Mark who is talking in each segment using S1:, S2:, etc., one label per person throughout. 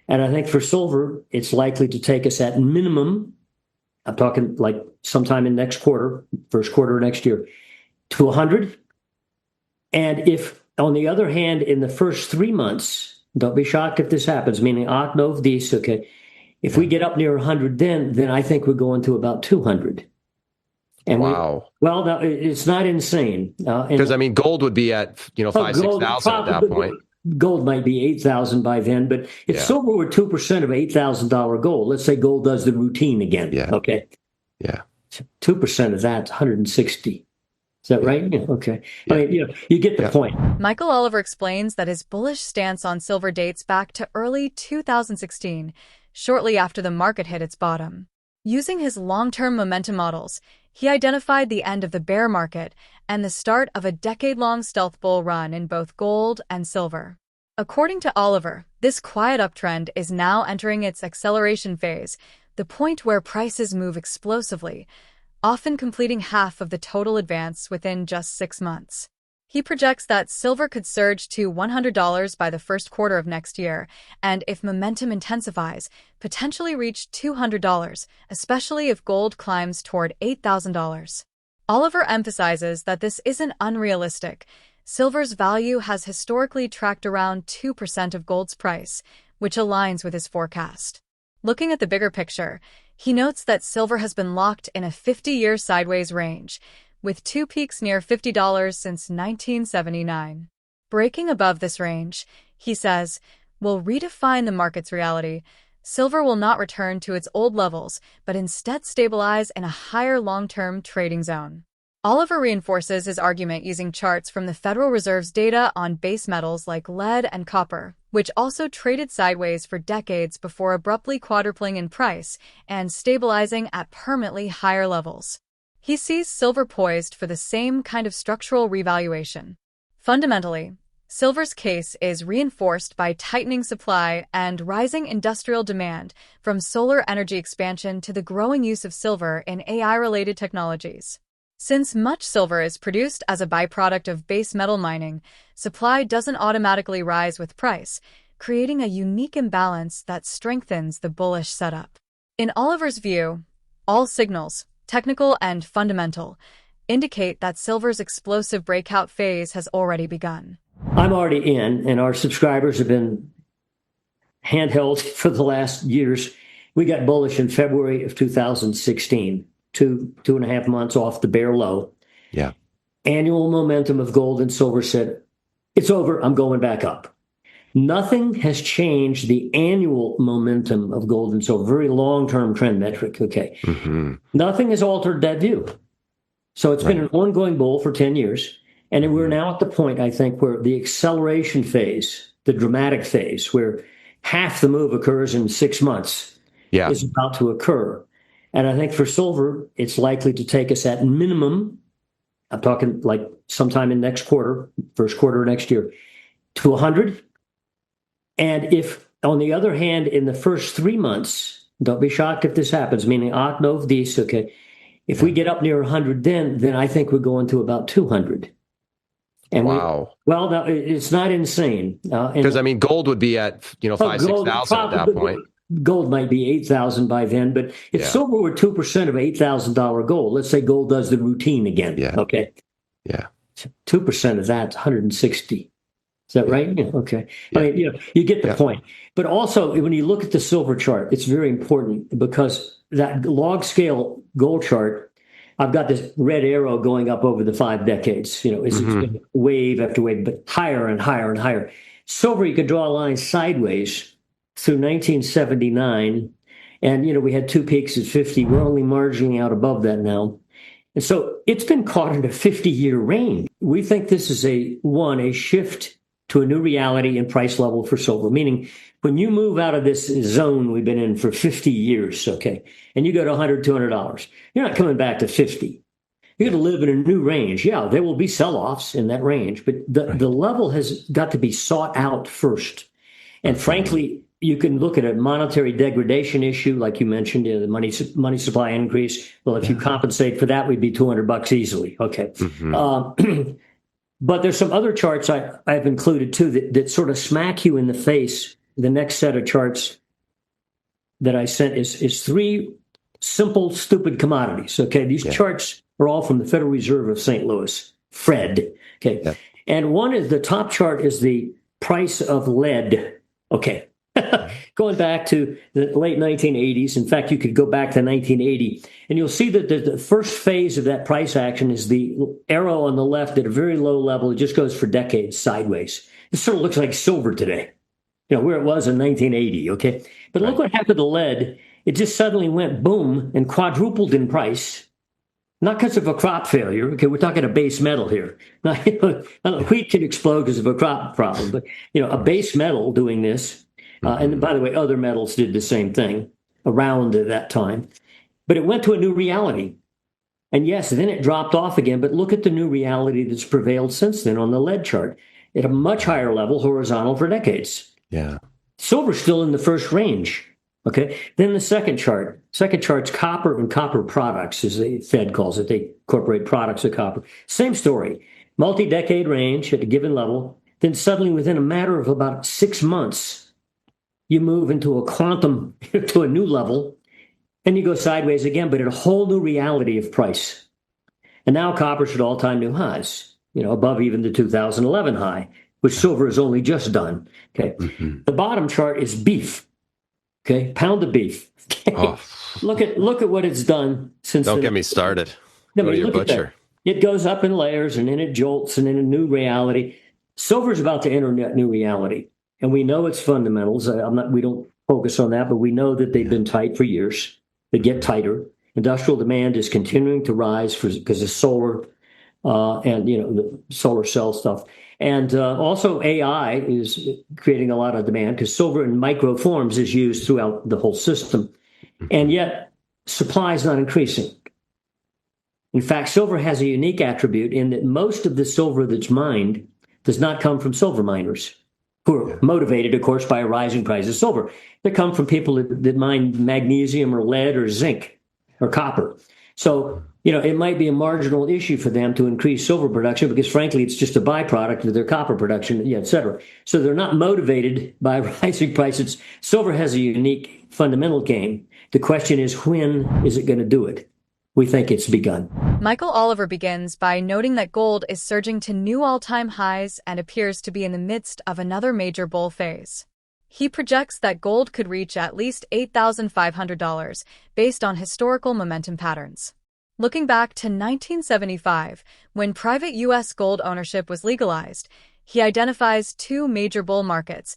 S1: And I think for silver, it's likely to take us at minimum, I'm talking like sometime in next quarter, first quarter of next year, to 100. And if, on the other hand, in the first 3 months, don't be shocked if this happens, meaning Octave, this, okay, if we get up near 100, then I think we're going to about 200. And
S2: wow.
S1: Well, no, it's not insane.
S2: Because I mean, gold would be at, five, 6,000 at that point.
S1: Gold might be 8,000 by then, but if silver were 2% of $8,000 gold, let's say gold does the routine again.
S2: Yeah.
S1: Okay.
S2: Yeah.
S1: 2% of that's 160. Is that right? Yeah. Okay. Yeah. I mean, you get the point.
S3: Michael Oliver explains that his bullish stance on silver dates back to early 2016, shortly after the market hit its bottom. Using his long-term momentum models, he identified the end of the bear market and the start of a decade-long stealth bull run in both gold and silver. According to Oliver, this quiet uptrend is now entering its acceleration phase, the point where prices move explosively, often completing half of the total advance within just 6 months. He projects that silver could surge to $100 by the first quarter of next year, and if momentum intensifies, potentially reach $200, especially if gold climbs toward $8,000. Oliver emphasizes that this isn't unrealistic. Silver's value has historically tracked around 2% of gold's price, which aligns with his forecast. Looking at the bigger picture, he notes that silver has been locked in a 50-year sideways range, with 2 peaks near $50 since 1979. Breaking above this range, he says, will redefine the market's reality. Silver will not return to its old levels, but instead stabilize in a higher long-term trading zone. Oliver reinforces his argument using charts from the Federal Reserve's data on base metals like lead and copper, which also traded sideways for decades before abruptly quadrupling in price and stabilizing at permanently higher levels. He sees silver poised for the same kind of structural revaluation. Fundamentally, silver's case is reinforced by tightening supply and rising industrial demand, from solar energy expansion to the growing use of silver in AI-related technologies. Since much silver is produced as a byproduct of base metal mining, supply doesn't automatically rise with price, creating a unique imbalance that strengthens the bullish setup. In Oliver's view, all signals, technical and fundamental, indicate that silver's explosive breakout phase has already begun.
S1: I'm already in, and our subscribers have been handheld for the last years. We got bullish in February of 2016, 2.5 months off the bear low.
S2: Yeah.
S1: Annual momentum of gold and silver said, it's over, I'm going back up. Nothing has changed the annual momentum of gold and silver, very long-term trend metric, okay?
S2: Mm-hmm.
S1: Nothing has altered that view. So it's been an ongoing bull for 10 years, and we're now at the point, I think, where the acceleration phase, the dramatic phase, where half the move occurs in 6 months, is about to occur. And I think for silver, it's likely to take us at minimum, I'm talking like sometime in next quarter, first quarter of next year, to 100. And if, on the other hand, in the first 3 months, don't be shocked if this happens, meaning Octave, this, okay, if we get up near 100, then I think we're going to about 200. And
S2: wow.
S1: Well, no, it's not insane.
S2: Because I mean, gold would be at 5,000, 6,000 at that point.
S1: Gold might be 8,000 by then, but if silver were 2% of $8,000 gold, let's say gold does the routine again.
S2: Yeah.
S1: Okay.
S2: Yeah.
S1: 2% of that's 160. Is that right? Yeah. Okay. Yeah. I mean, you get the point. But also, when you look at the silver chart, it's very important because that log scale gold chart, I've got this red arrow going up over the 5 decades. It's wave after wave, but higher and higher and higher. Silver, you could draw a line sideways through 1979, and we had 2 peaks at 50. We're only marginally out above that now. And so it's been caught in a 50-year range. We think this is a shift to a new reality and price level for silver, meaning when you move out of this zone we've been in for 50 years, okay, and you go to $100, $200, you're not coming back to 50. You're going to live in a new range. Yeah, there will be sell-offs in that range, but the level has got to be sought out first. And frankly, you can look at a monetary degradation issue, like you mentioned, the money supply increase. Well, if you compensate for that, we'd be $200 easily. Okay. But there's some other charts I've included, too, that sort of smack you in the face the next set of charts that I sent is three simple, stupid commodities. Okay, these charts are all from the Federal Reserve of St. Louis, Fred. Okay, and one is the top chart is the price of lead. Okay, going back to the late 1980s. In fact, you could go back to 1980, and you'll see that the first phase of that price action is the arrow on the left at a very low level. It just goes for decades sideways. It sort of looks like silver today, where it was in 1980. Okay, but look what happened to lead. It just suddenly went boom and quadrupled in price. Not because of a crop failure. Okay, we're talking a base metal here. Now, wheat can explode because of a crop problem, but a base metal doing this. And by the way, other metals did the same thing around that time. But it went to a new reality. And yes, then it dropped off again. But look at the new reality that's prevailed since then on the lead chart at a much higher level, horizontal for decades.
S2: Yeah.
S1: Silver's still in the first range. Okay. Then the second chart's copper and copper products, as the Fed calls it. They incorporate products of copper. Same story. Multi-decade range at a given level. Then suddenly within a matter of about 6 months, you move into a quantum, to a new level, and you go sideways again, but at a whole new reality of price. And now copper's at all-time new highs, above even the 2011 high, which silver has only just done. Okay. The bottom chart is beef. Okay, pound of beef. Okay.
S2: Oh.
S1: Look at what it's done since.
S2: Don't get me started. Go to your butcher.
S1: It goes up in layers, and then it jolts, and in a new reality. Silver's about to enter that new reality, and we know its fundamentals. We don't focus on that, but we know that they've been tight for years. They get tighter. Industrial demand is continuing to rise because of solar, and the solar cell stuff. And also AI is creating a lot of demand because silver in micro forms is used throughout the whole system. And yet supply is not increasing. In fact, silver has a unique attribute in that most of the silver that's mined does not come from silver miners who are motivated, of course, by a rising price of silver. They come from people that mine magnesium or lead or zinc or copper. So it might be a marginal issue for them to increase silver production because, frankly, it's just a byproduct of their copper production, et cetera. So they're not motivated by rising prices. Silver has a unique fundamental game. The question is, when is it going to do it? We think it's begun.
S3: Michael Oliver begins by noting that gold is surging to new all-time highs and appears to be in the midst of another major bull phase. He projects that gold could reach at least $8,500 based on historical momentum patterns. Looking back to 1975, when private U.S. gold ownership was legalized, he identifies two major bull markets,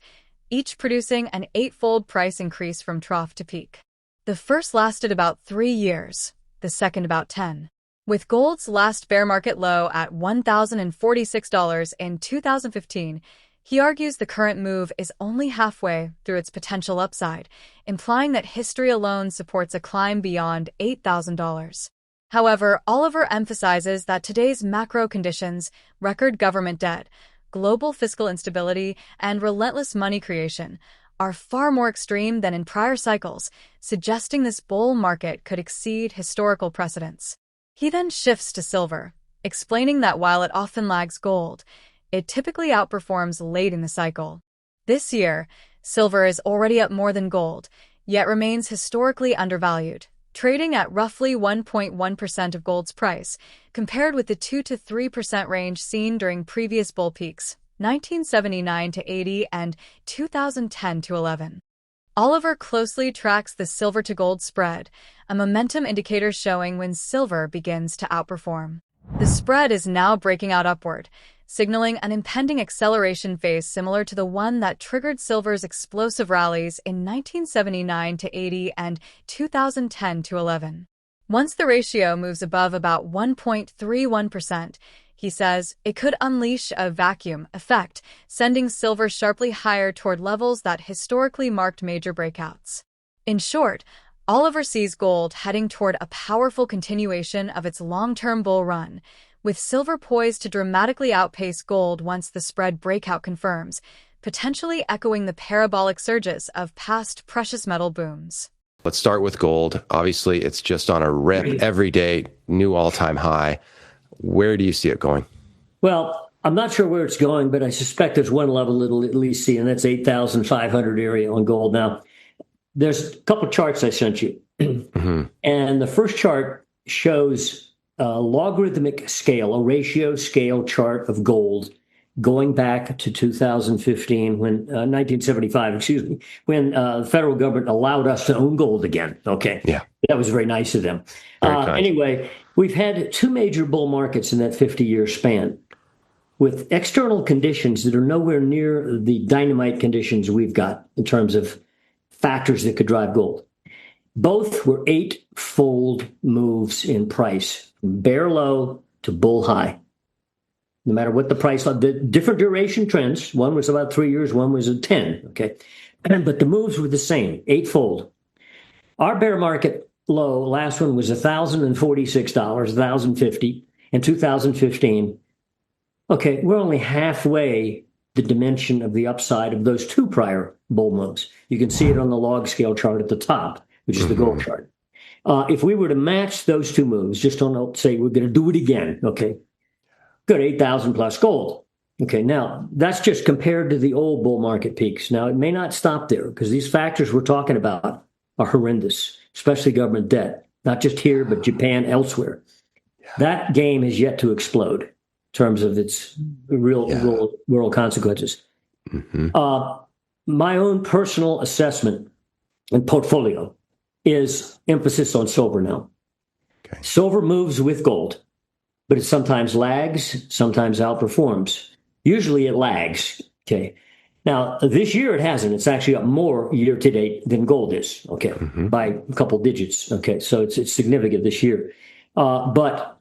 S3: each producing an 8-fold price increase from trough to peak. The first lasted about 3 years, the second about 10. With gold's last bear market low at $1,046 in 2015, he argues the current move is only halfway through its potential upside, implying that history alone supports a climb beyond $8,000. However, Oliver emphasizes that today's macro conditions, record government debt, global fiscal instability, and relentless money creation are far more extreme than in prior cycles, suggesting this bull market could exceed historical precedents. He then shifts to silver, explaining that while it often lags gold, it typically outperforms late in the cycle. This year, silver is already up more than gold, yet remains historically undervalued, trading at roughly 1.1% of gold's price, compared with the 2 to 3% range seen during previous bull peaks, 1979 to 80 and 2010 to 11. Oliver closely tracks the silver to gold spread, a momentum indicator showing when silver begins to outperform. The spread is now breaking out upward, signaling an impending acceleration phase similar to the one that triggered silver's explosive rallies in 1979 to 80 and 2010 to 11. Once the ratio moves above about 1.31%, he says, it could unleash a vacuum effect, sending silver sharply higher toward levels that historically marked major breakouts. In short, Oliver sees gold heading toward a powerful continuation of its long-term bull run, with silver poised to dramatically outpace gold once the spread breakout confirms, potentially echoing the parabolic surges of past precious metal booms.
S2: Let's start with gold. Obviously, it's just on a rip every day, new all-time high. Where do you see it going?
S1: Well, I'm not sure where it's going, but I suspect there's one level it'll at least see, and that's 8,500 area on gold. Now, there's a couple of charts I sent you.
S2: Mm-hmm.
S1: And the first chart shows a logarithmic scale, a ratio scale chart of gold going back to 2015, 1975, excuse me, when the federal government allowed us to own gold again. Okay.
S2: Yeah.
S1: That was very nice of them. Anyway, we've had two major bull markets in that 50-year span with external conditions that are nowhere near the dynamite conditions we've got in terms of factors that could drive gold. Both were eightfold moves in price, from bear low to bull high. No matter what the price, the different duration trends. One was about 3 years, one was at 10. Okay. But the moves were the same, eightfold. Our bear market low, last one was $1,046, $1,050 in 2015. Okay, we're only halfway the dimension of the upside of those two prior bull moves. You can see it on the log scale chart at the top, which is the gold chart. If we were to match those two moves, just don't say we're going to do it again, okay, good, 8,000 plus gold. Okay, now that's just compared to the old bull market peaks. Now, it may not stop there because these factors we're talking about are horrendous, especially government debt, not just here, but Japan, elsewhere. That game has yet to explode in terms of its real world consequences. My own personal assessment and portfolio is emphasis on silver now. Okay. Silver moves with gold, but it sometimes lags, sometimes outperforms. Usually it lags. Okay. Now, this year it hasn't. It's actually up more year to date than gold is. Okay. By a couple digits. Okay. So it's significant this year. But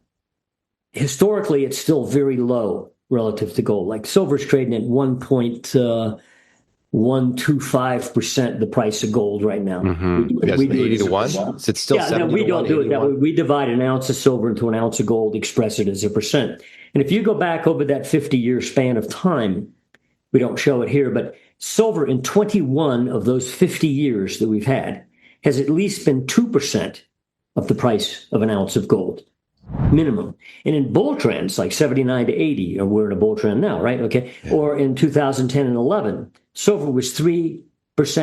S1: historically, it's still very low relative to gold. Like silver's trading at 1.125% the price of gold right now.
S2: We do 80 to 1? Is it still 70
S1: we
S2: to
S1: don't
S2: 1,
S1: do it that way. We divide an ounce of silver into an ounce of gold, express it as a percent. And if you go back over that 50-year span of time, we don't show it here, but silver in 21 of those 50 years that we've had has at least been 2% of the price of an ounce of gold. Minimum. And in bull trends, like 79 to 80, or we're in a bull trend now, right? Okay. Yeah. Or in 2010 and 11, silver was 3%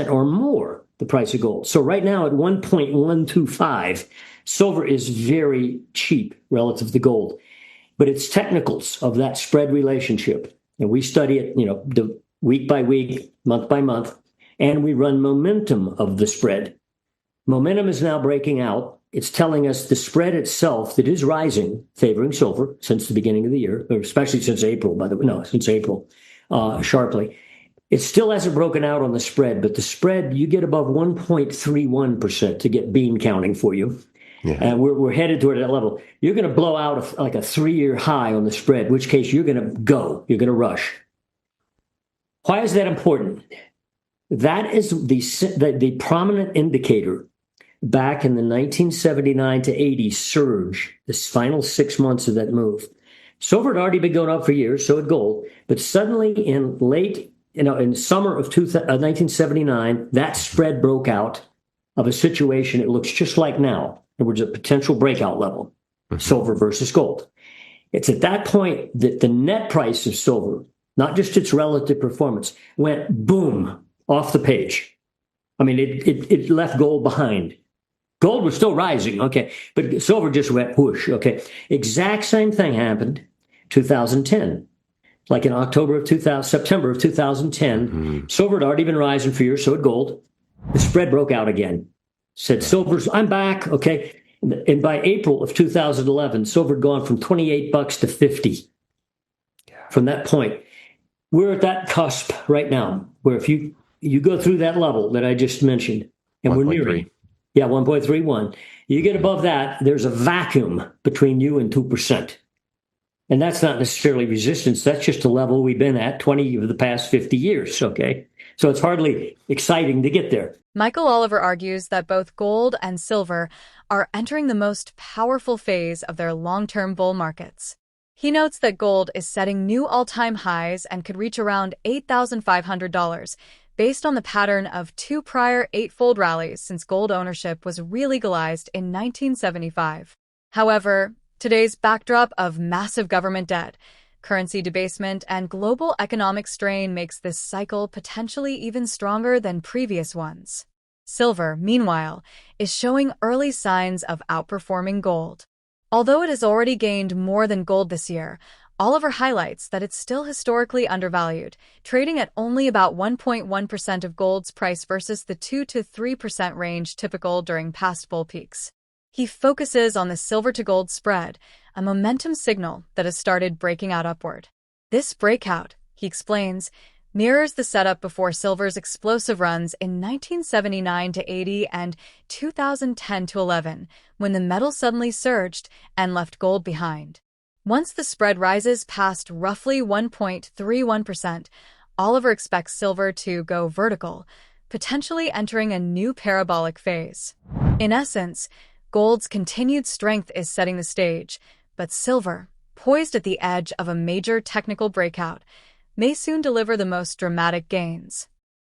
S1: or more the price of gold. So right now at 1.125, silver is very cheap relative to gold. But it's technicals of that spread relationship. And we study it, week by week, month by month, and we run momentum of the spread. Momentum is now breaking out. It's telling us the spread itself that is rising, favoring silver since the beginning of the year, or especially since April, since April, sharply. It still hasn't broken out on the spread, but the spread, you get above 1.31% to get bean counting for you. Yeah. And we're headed toward that level. You're going to blow out a 3-year high on the spread, in which case you're going to you're going to rush. Why is that important? That is the prominent indicator back in the 1979 to 80 surge, this final 6 months of that move. Silver had already been going up for years, so had gold. But suddenly in summer of 1979, that spread broke out of a situation it looks just like now. In other words, a potential breakout level, silver versus gold. It's at that point that the net price of silver, not just its relative performance, went boom off the page. I mean, it left gold behind. Gold was still rising, okay, but silver just went whoosh, okay. Exact same thing happened 2010. Like in September of 2010, silver had already been rising for years, so had gold. The spread broke out again. Said silver's, I'm back, okay. And by April of 2011, silver had gone from 28 bucks to 50. From that point, we're at that cusp right now, where if you go through that level that I just mentioned, and 1. We're nearing, 1.31. You get above that, there's a vacuum between you and 2%. And that's not necessarily resistance. That's just a level we've been at 20 of the past 50 years, okay? So it's hardly exciting to get there.
S3: Michael Oliver argues that both gold and silver are entering the most powerful phase of their long-term bull markets. He notes that gold is setting new all-time highs and could reach around $8,500, based on the pattern of two prior eightfold rallies since gold ownership was re-legalized in 1975. However, today's backdrop of massive government debt, Currency debasement and global economic strain makes this cycle potentially even stronger than previous ones. Silver, meanwhile, is showing early signs of outperforming gold. Although it has already gained more than gold this year, Oliver highlights that it's still historically undervalued, trading at only about 1.1% of gold's price versus the 2 to 3% range typical during past bull peaks. He focuses on the silver-to-gold spread, a momentum signal that has started breaking out upward. This breakout, he explains, mirrors the setup before silver's explosive runs in 1979 to 80 and 2010 to 11, when the metal suddenly surged and left gold behind. Once the spread rises past roughly 1.31%, Oliver expects silver to go vertical, potentially entering a new parabolic phase. In essence, gold's continued strength is setting the stage, but silver, poised at the edge of a major technical breakout, may soon deliver the most dramatic gains.